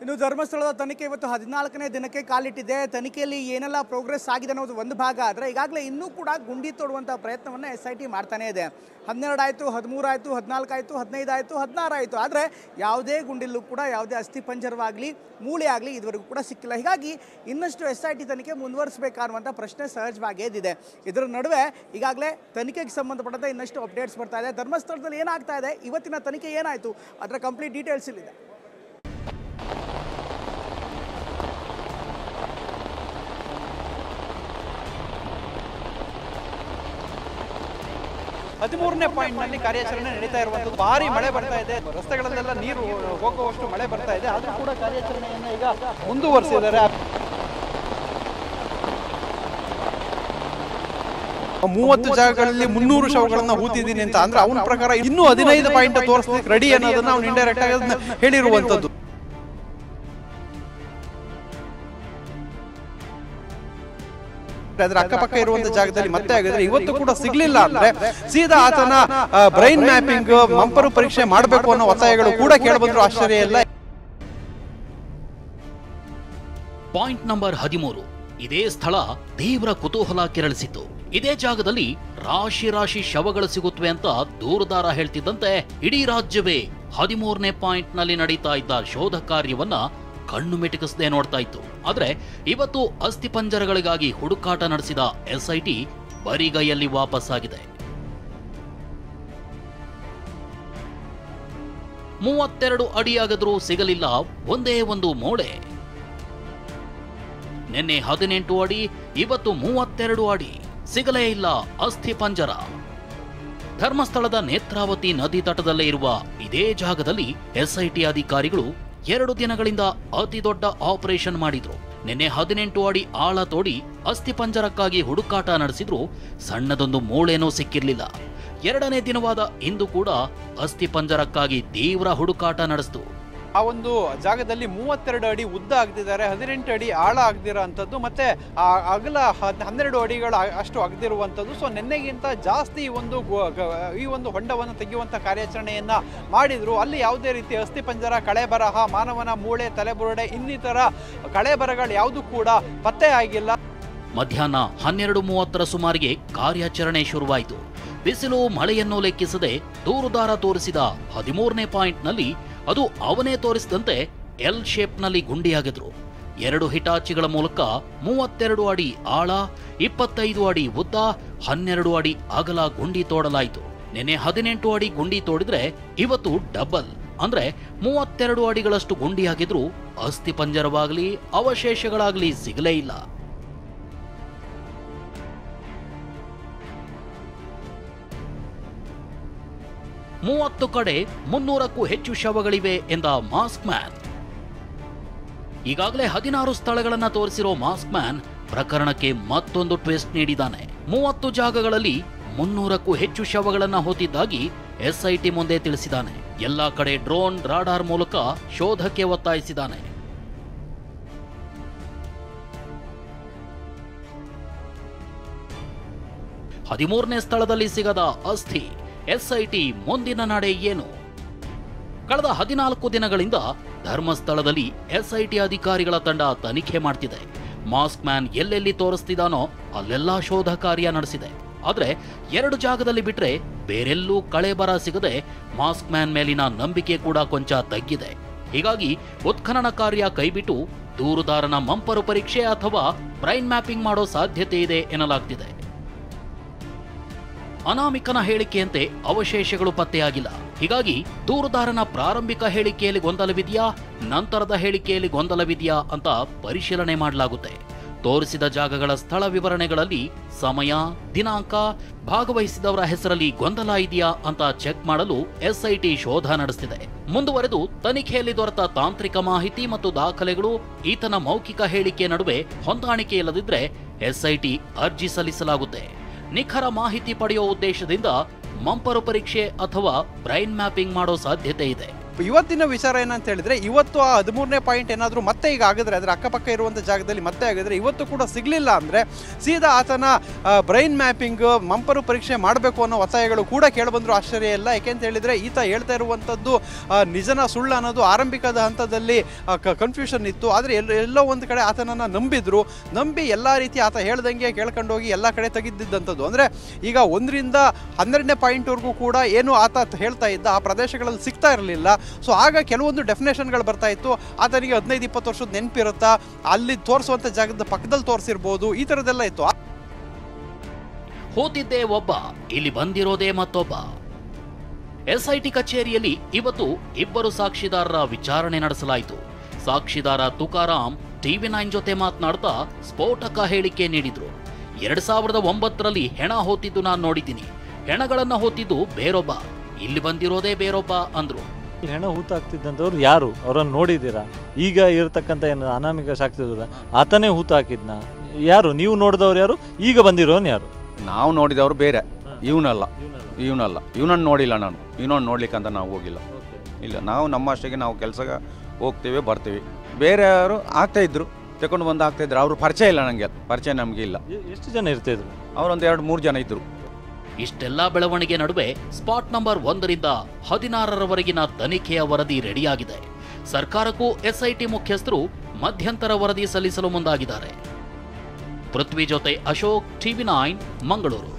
ಇನ್ನು ಧರ್ಮಸ್ಥಳದ ತನಿಖೆ ಇವತ್ತು 14ನೇ ದಿನಕ್ಕೆ ಕಾಲಿಟ್ಟಿದೆ. ತನಿಖೆಯಲ್ಲಿ ಏನೆಲ್ಲ ಪ್ರೋಗ್ರೆಸ್ ಆಗಿದೆ ಅನ್ನೋದು ಒಂದು ಭಾಗ ಆದರೆ ಈಗಾಗಲೇ ಇನ್ನೂ ಕೂಡ ಗುಂಡಿ ತೋಡುವಂಥ ಪ್ರಯತ್ನವನ್ನು SIT ಮಾಡ್ತಾನೇ ಇದೆ. 12 ಆಯಿತು, 13 ಆಯಿತು, 14 ಆಯಿತು, 15 ಆಯಿತು, 16 ಆಯಿತು. ಆದರೆ ಯಾವುದೇ ಗುಂಡಿಲ್ಲೂ ಕೂಡ ಯಾವುದೇ ಅಸ್ಥಿಪಂಜರವಾಗಲಿ ಮೂಳೆ ಆಗಲಿ ಇದುವರೆಗೂ ಕೂಡ ಸಿಕ್ಕಿಲ್ಲ. ಹೀಗಾಗಿ ಇನ್ನಷ್ಟು SIT ತನಿಖೆ ಮುಂದುವರಿಸಬೇಕಾಗುವಂಥ ಪ್ರಶ್ನೆ ಸಹಜವಾಗಿ ಎದ್ದಿದೆ. ಇದರ ನಡುವೆ ಈಗಾಗಲೇ ತನಿಖೆಗೆ ಸಂಬಂಧಪಟ್ಟಂತೆ ಇನ್ನಷ್ಟು ಅಪ್ಡೇಟ್ಸ್ ಬರ್ತಾ ಇದೆ. ಧರ್ಮಸ್ಥಳದಲ್ಲಿ ಏನಾಗ್ತಾ ಇದೆ, ಇವತ್ತಿನ ತನಿಖೆ ಏನಾಯಿತು, ಅದರ ಕಂಪ್ಲೀಟ್ ಡೀಟೇಲ್ಸ್ ಇಲ್ಲಿದೆ. 13ನೇ ಪಾಯಿಂಟ್ನಲ್ಲಿ ಕಾರ್ಯಾಚರಣೆ ನಡೀತಾ ಇರುವಂಥದ್ದು. ಭಾರಿ ಮಳೆ ಬರ್ತಾ ಇದೆ, ರಸ್ತೆಗಳಲ್ಲೆಲ್ಲ ನೀರು ಹೋಗುವಷ್ಟು ಮಳೆ ಬರ್ತಾ ಇದೆ. ಆದರೂ ಕೂಡ ಕಾರ್ಯಾಚರಣೆಯನ್ನು ಈಗ ಮುಂದುವರಿಸಿದ್ದಾರೆ. 30 ಜಾಗಗಳಲ್ಲಿ 300 ಶವಗಳನ್ನು ಹೂತಿದ್ದೀನಿ ಅಂತ ಅಂದ್ರೆ ಅವನ ಪ್ರಕಾರ ಇನ್ನೂ 15 ಪಾಯಿಂಟ್ ತೋರಿಸ್ಲಿಕ್ಕೆ ರೆಡಿ ಅನ್ನೋದನ್ನ ಅವ್ನು ಇಂಡೈರೆಕ್ಟ್ ಆಗಿ ಹೇಳಿರುವಂಥದ್ದು. ಅದರ ಅಕ್ಕಪಕ್ಕ ಇರುವಂತ ಜಾಗದಲ್ಲಿ ಮತ್ತೆ ಆಗಿದ್ರೆ ಇವತ್ತು ಕೂಡ ಸಿಗ್ಲಿಲ್ಲ ಅಂದ್ರೆ ಸೀದಾ ಆತನ ಬ್ರೈನ್ ಮ್ಯಾಪಿಂಗ್ ಮಂಪರು ಪರೀಕ್ಷೆ ಮಾಡಬೇಕು ಅನ್ನೋ ಒತ್ತಾಯಗಳು ಕೂಡ ಕೇಳಿಬಂದ್ರು. ಆಶ್ಚರ್ಯ ಇಲ್ಲ. Point number 13. ಇದೇ ಸ್ಥಳ ತೀವ್ರ ಕುತೂಹಲ ಕೆರಳಿಸಿತು. ಇದೇ ಜಾಗದಲ್ಲಿ ರಾಶಿ ರಾಶಿ ಶವಗಳು ಸಿಗುತ್ತವೆ ಅಂತ ದೂರದಾರ ಹೇಳ್ತಿದ್ದಂತೆ ಇಡೀ ರಾಜ್ಯವೇ 13ನೇ ಪಾಯಿಂಟ್ ನಲ್ಲಿ ನಡೀತಾ ಇದ್ದ ಶೋಧ ಕಾರ್ಯವನ್ನ ಕಣ್ಣು ಮಿಟುಕಿಸದೆ ನೋಡ್ತಾ ಇತ್ತು. ಆದ್ರೆ ಇವತ್ತು ಅಸ್ಥಿಪಂಜರಗಳಿಗಾಗಿ ಹುಡುಕಾಟ ನಡೆಸಿದ SIT ಬರಿಗೈಯಲ್ಲಿ ವಾಪಸ್ಸಾಗಿದೆ. 32 ಅಡಿಯಾಗದ್ರೂ ಸಿಗಲಿಲ್ಲ ಒಂದೇ ಒಂದು ಮೂಳೆ. ನಿನ್ನೆ 18 ಅಡಿ, ಇವತ್ತು 32 ಅಡಿ, ಸಿಗಲೇ ಇಲ್ಲ ಅಸ್ಥಿಪಂಜರ. ಧರ್ಮಸ್ಥಳದ ನೇತ್ರಾವತಿ ನದಿ ತಟದಲ್ಲೇ ಇರುವ ಇದೇ ಜಾಗದಲ್ಲಿ SIT ಅಧಿಕಾರಿಗಳು 2 ದಿನಗಳಿಂದ ಅತಿ ದೊಡ್ಡ ಆಪರೇಷನ್ ಮಾಡಿದ್ರು. ನಿನ್ನೆ 18 ಅಡಿ ಆಳ ತೋಡಿ ಅಸ್ಥಿಪಂಜರಕ್ಕಾಗಿ ಹುಡುಕಾಟ ನಡೆಸಿದ್ರು. ಸಣ್ಣದೊಂದು ಮೂಳೆನೂ ಸಿಕ್ಕಿರ್ಲಿಲ್ಲ. 2ನೇ ದಿನವಾದ ಇಂದು ಕೂಡ ಅಸ್ಥಿಪಂಜರಕ್ಕಾಗಿ ತೀವ್ರ ಹುಡುಕಾಟ ನಡೆಸಿತು. ಆ ಒಂದು ಜಾಗದಲ್ಲಿ 32 ಅಡಿ ಉದ್ದ ಆಗದಿದ್ದಾರೆ, 18 ಅಡಿ ಆಳ ಆಗದಿರೋ ಅಂಥದ್ದು, ಮತ್ತೆ ಆ ಅಗಲ 12 ಅಡಿಗಳ ಅಷ್ಟು ಆಗದಿರುವಂಥದ್ದು. ಸೊ ನಿನ್ನೆಗಿಂತ ಜಾಸ್ತಿ ಈ ಒಂದು ಹೊಂಡವನ್ನು ತೆಗೆಯುವಂಥ ಕಾರ್ಯಾಚರಣೆಯನ್ನ ಮಾಡಿದ್ರು. ಅಲ್ಲಿ ಯಾವುದೇ ರೀತಿ ಅಸ್ಥಿಪಂಜರ, ಕಳೆಬರಹ, ಮಾನವನ ಮೂಳೆ, ತಲೆಬುರುಡೆ ಇನ್ನಿತರ ಕಳೆಬರಗಳು ಯಾವುದು ಕೂಡ ಪತ್ತೆ ಆಗಿಲ್ಲ. ಮಧ್ಯಾಹ್ನ 12:30 ಸುಮಾರಿಗೆ ಕಾರ್ಯಾಚರಣೆ ಶುರುವಾಯಿತು. ಬಿಸಿಲು ಮಳೆಯನ್ನು ಲೆಕ್ಕಿಸದೆ ದೂರುದಾರ ತೋರಿಸಿದ 13ನೇ ಪಾಯಿಂಟ್ನಲ್ಲಿ ಅದು ಅವನೇ ತೋರಿಸಿದಂತೆ ಎಲ್ ಶೇಪ್ನಲ್ಲಿ ಗುಂಡಿಯಾಗಿದ್ರು. 2 ಹಿಟಾಚಿಗಳ ಮೂಲಕ 32 ಅಡಿ ಆಳ, 25 ಅಡಿ ಉದ್ದ, 12 ಅಡಿ ಅಗಲ ಗುಂಡಿ ತೋಡಲಾಯಿತು. ನಿನ್ನೆ 18 ಅಡಿ ಗುಂಡಿ ತೋಡಿದ್ರೆ ಇವತ್ತು ಡಬಲ್ ಅಂದ್ರೆ 32 ಅಡಿಗಳಷ್ಟು ಗುಂಡಿಯಾಗಿದ್ರು ಅಸ್ಥಿಪಂಜರವಾಗಲಿ ಅವಶೇಷಗಳಾಗಲಿ ಸಿಗಲೇ ಇಲ್ಲ. ಮೂವತ್ತು ಕಡೆ 300ಕ್ಕೂ ಹೆಚ್ಚು ಶವಗಳಿವೆ ಎಂದ ಮಾಸ್ಕ್ ಮ್ಯಾನ್. ಈಗಾಗಲೇ 16 ಸ್ಥಳಗಳನ್ನ ತೋರಿಸಿರೋ ಮಾಸ್ಕ್ ಮ್ಯಾನ್ ಪ್ರಕರಣಕ್ಕೆ ಮತ್ತೊಂದು ಟ್ವಿಸ್ಟ್ ನೀಡಿದ್ದಾನೆ. 30 ಜಾಗಗಳಲ್ಲಿ 300ಕ್ಕೂ ಹೆಚ್ಚು ಶವಗಳನ್ನ ಹೊತ್ತಿದ್ದಾಗಿ SIT ಮುಂದೆ ತಿಳಿಸಿದ್ದಾನೆ. ಎಲ್ಲಾ ಕಡೆ ಡ್ರೋನ್, ರಾಡಾರ್ ಮೂಲಕ ಶೋಧಕ್ಕೆ ಒತ್ತಾಯಿಸಿದ್ದಾನೆ. ಹದಿಮೂರನೇ ಸ್ಥಳದಲ್ಲಿ ಸಿಗದ ಅಸ್ಥಿ. SIT ಮುಂದಿನ ನಡೆ ಏನು? ಕಳೆದ 14 ದಿನಗಳಿಂದ ಧರ್ಮಸ್ಥಳದಲ್ಲಿ SIT ಅಧಿಕಾರಿಗಳ ತಂಡ ತನಿಖೆ ಮಾಡ್ತಿದೆ. ಮಾಸ್ಕ್ ಮ್ಯಾನ್ ಎಲ್ಲೆಲ್ಲಿ ತೋರಿಸ್ತಿದ್ದಾನೋ ಅಲ್ಲೆಲ್ಲಾ ಶೋಧ ಕಾರ್ಯ ನಡೆಸಿದೆ. ಆದ್ರೆ 2 ಜಾಗದಲ್ಲಿ ಬಿಟ್ರೆ ಬೇರೆಲ್ಲೂ ಕಳೆಬರ ಸಿಗದೆ ಮಾಸ್ಕ್ ಮ್ಯಾನ್ ಮೇಲಿನ ನಂಬಿಕೆ ಕೂಡ ಕೊಂಚ ತಗ್ಗಿದೆ. ಹೀಗಾಗಿ ಉತ್ಖನನ ಕಾರ್ಯ ಕೈಬಿಟ್ಟು ದೂರುದಾರನ ಮಂಪರು ಪರೀಕ್ಷೆ ಅಥವಾ ಬ್ರೈನ್ ಮ್ಯಾಪಿಂಗ್ ಮಾಡೋ ಸಾಧ್ಯತೆ ಇದೆ ಎನ್ನಲಾಗ್ತಿದೆ. ಅನಾಮಿಕನ ಹೇಳಿಕೆಯಂತೆ ಅವಶೇಷಗಳು ಪತ್ತೆಯಾಗಿಲ್ಲ. ಹೀಗಾಗಿ ದೂರುದಾರನ ಪ್ರಾರಂಭಿಕ ಹೇಳಿಕೆಯಲ್ಲಿ ಗೊಂದಲವಿದೆಯಾ, ನಂತರದ ಹೇಳಿಕೆಯಲ್ಲಿ ಗೊಂದಲವಿದೆಯಾ ಅಂತ ಪರಿಶೀಲನೆ ಮಾಡಲಾಗುತ್ತೆ. ತೋರಿಸಿದ ಜಾಗಗಳ ಸ್ಥಳ ವಿವರಣೆಗಳಲ್ಲಿ ಸಮಯ, ದಿನಾಂಕ, ಭಾಗವಹಿಸಿದವರ ಹೆಸರಲ್ಲಿ ಗೊಂದಲ ಇದೆಯಾ ಅಂತ ಚೆಕ್ ಮಾಡಲು SIT ಶೋಧ ನಡೆಸಿದೆ. ಮುಂದುವರೆದು ತನಿಖೆಯಲ್ಲಿ ದೊರೆತ ತಾಂತ್ರಿಕ ಮಾಹಿತಿ ಮತ್ತು ದಾಖಲೆಗಳು, ಈತನ ಮೌಖಿಕ ಹೇಳಿಕೆ ನಡುವೆ ಹೊಂದಾಣಿಕೆ ಇಲ್ಲದಿದ್ರೆ SIT ಅರ್ಜಿ ಸಲ್ಲಿಸಲಾಗುತ್ತೆ. ನಿಖರ ಮಾಹಿತಿ ಪಡೆಯುವ ಉದ್ದೇಶದಿಂದ ಮಂಪರು ಪರೀಕ್ಷೆ ಅಥವಾ ಬ್ರೈನ್ ಮ್ಯಾಪಿಂಗ್ ಮಾಡೋ ಸಾಧ್ಯತೆ ಇದೆ. ಇವತ್ತಿನ ವಿಚಾರ ಏನಂತ ಹೇಳಿದ್ರೆ, ಇವತ್ತು ಆ 13ನೇ ಪಾಯಿಂಟ್ ಏನಾದರೂ ಮತ್ತೆ ಈಗ ಆಗಿದ್ರೆ, ಅದರ ಅಕ್ಕಪಕ್ಕ ಇರುವಂಥ ಜಾಗದಲ್ಲಿ ಮತ್ತೆ ಆಗಿದ್ರೆ, ಇವತ್ತು ಕೂಡ ಸಿಗಲಿಲ್ಲ ಅಂದರೆ ಸೀದಾ ಆತನ ಬ್ರೈನ್ ಮ್ಯಾಪಿಂಗ್ ಮಂಪರು ಪರೀಕ್ಷೆ ಮಾಡಬೇಕು ಅನ್ನೋ ಒತ್ತಾಯಗಳು ಕೂಡ ಕೇಳಿಬಂದರೂ ಆಶ್ಚರ್ಯ ಇಲ್ಲ. ಯಾಕೆಂತ ಹೇಳಿದರೆ ಈತ ಹೇಳ್ತಾ ಇರುವಂಥದ್ದು ನಿಜನ ಸುಳ್ಳು ಅನ್ನೋದು ಆರಂಭಿಕದ ಹಂತದಲ್ಲಿ ಕನ್ಫ್ಯೂಷನ್ ಇತ್ತು. ಆದರೆ ಎಲ್ಲೋ ಒಂದು ಕಡೆ ಆತನನ್ನು ನಂಬಿ ಎಲ್ಲ ರೀತಿ ಆತ ಹೇಳ್ದಂಗೆ ಕೇಳ್ಕೊಂಡೋಗಿ ಎಲ್ಲ ಕಡೆ ತೆಗೆದಿದ್ದಂಥದ್ದು. ಅಂದರೆ ಈಗ 1ರಿಂದ 12ನೇ ಪಾಯಿಂಟ್ವರೆಗೂ ಕೂಡ ಏನು ಆತ ಹೇಳ್ತಾ ಇದ್ದ ಆ ಪ್ರದೇಶಗಳಲ್ಲಿ ಸಿಗ್ತಾ ಇರಲಿಲ್ಲ. ಸೊ ಆಗ ಕೆಲವೊಂದು ಡೆಫಿನೇಷನ್ಗಳು ಬರ್ತಾ ಇತ್ತು. ಆತನಿಗೆ 15-20 ವರ್ಷದ ನೆನಪಿರುತ್ತಾ, ಅಲ್ಲಿ ತೋರಿಸುವಂಥ ಜಾಗದ ಪಕ್ಕದಲ್ಲಿ ತೋರಿಸಿರ್ಬೋದು, ಈ ಥರದ್ದೆಲ್ಲ ಇತ್ತು. ಹೋತಿದ್ದೇ ಒಬ್ಬ, ಇಲ್ಲಿ ಬಂದಿರೋದೇ ಮತ್ತೊಬ್ಬ. ಎಸ್ಐಟಿ ಕಚೇರಿಯಲ್ಲಿ ಇವತ್ತು ಇಬ್ಬರು ಸಾಕ್ಷಿದಾರರ ವಿಚಾರಣೆ ನಡೆಸಲಾಯಿತು. ಸಾಕ್ಷಿದಾರ ತುಕಾರಾಮ್ TV9 ಜೊತೆ ಮಾತನಾಡ್ತಾ ಸ್ಫೋಟಕ ಹೇಳಿಕೆ ನೀಡಿದ್ರು. 2009ರಲ್ಲಿ ಹೆಣ ಹೋತಿದ್ದು ನಾನು ನೋಡಿದ್ದೀನಿ, ಹೆಣಗಳನ್ನ ಹೋತಿದ್ದು ಬೇರೊಬ್ಬ, ಇಲ್ಲಿ ಬಂದಿರೋದೇ ಬೇರೊಬ್ಬ ಅಂದ್ರು. ಹೆಣ ಹೂತಾಕ್ತಿದ್ದಂಥವ್ರು ಯಾರು? ಅವರನ್ನು ನೋಡಿದ್ದೀರಾ? ಈಗ ಇರತಕ್ಕಂಥ ಏನು ಅನಾಮಿಕ ಸಾಕ್ತಿದ್ರ ಆತನೇ ಹೂತು ಹಾಕಿದ್ನ? ಯಾರು ನೀವು ನೋಡಿದವ್ರು? ಯಾರು ಈಗ ಬಂದಿರೋನು ಯಾರು? ನಾವು ನೋಡಿದವರು ಬೇರೆ, ಇವನಲ್ಲ. ಇವನನ್ನು ನೋಡಿಲ್ಲ ನಾನು. ಇವನನ್ನು ನೋಡ್ಲಿಕ್ಕಂತ ನಾವು ಹೋಗಿಲ್ಲ. ಇಲ್ಲ, ನಾವು ನಮ್ಮಷ್ಟಿಗೆ ನಾವು ಕೆಲಸಕ್ಕೆ ಹೋಗ್ತೀವಿ ಬರ್ತೀವಿ. ಬೇರೆಯವರು ಆಗ್ತಾಯಿದ್ರು, ತಗೊಂಡು ಬಂದು ಆಗ್ತಾಯಿದ್ರು. ಅವ್ರ ಪರಿಚಯ ಇಲ್ಲ, ನನಗೆ ಪರಿಚಯ ನಮಗೆ ಇಲ್ಲ. ಎಷ್ಟು ಜನ ಇರ್ತಾಯಿದ್ರು? ಅವರೊಂದು 2-3 ಜನ ಇದ್ದರು. ಇಷ್ಟೆಲ್ಲ ಬೆಳವಣಿಗೆ ನಡುವೆ ಸ್ಪಾಟ್ ನಂಬರ್ 1ರಿಂದ 16ರವರೆಗಿನ ತನಿಖೆಯ ವರದಿ ರೆಡಿಯಾಗಿದೆ. ಸರ್ಕಾರಕ್ಕೂ ಎಸ್ಐಟಿ ಮುಖ್ಯಸ್ಥರು ಮಧ್ಯಂತರ ವರದಿ ಸಲ್ಲಿಸಲು ಮುಂದಾಗಿದ್ದಾರೆ. ಪೃಥ್ವಿ ಜೊತೆ ಅಶೋಕ್, TV9 ಮಂಗಳೂರು.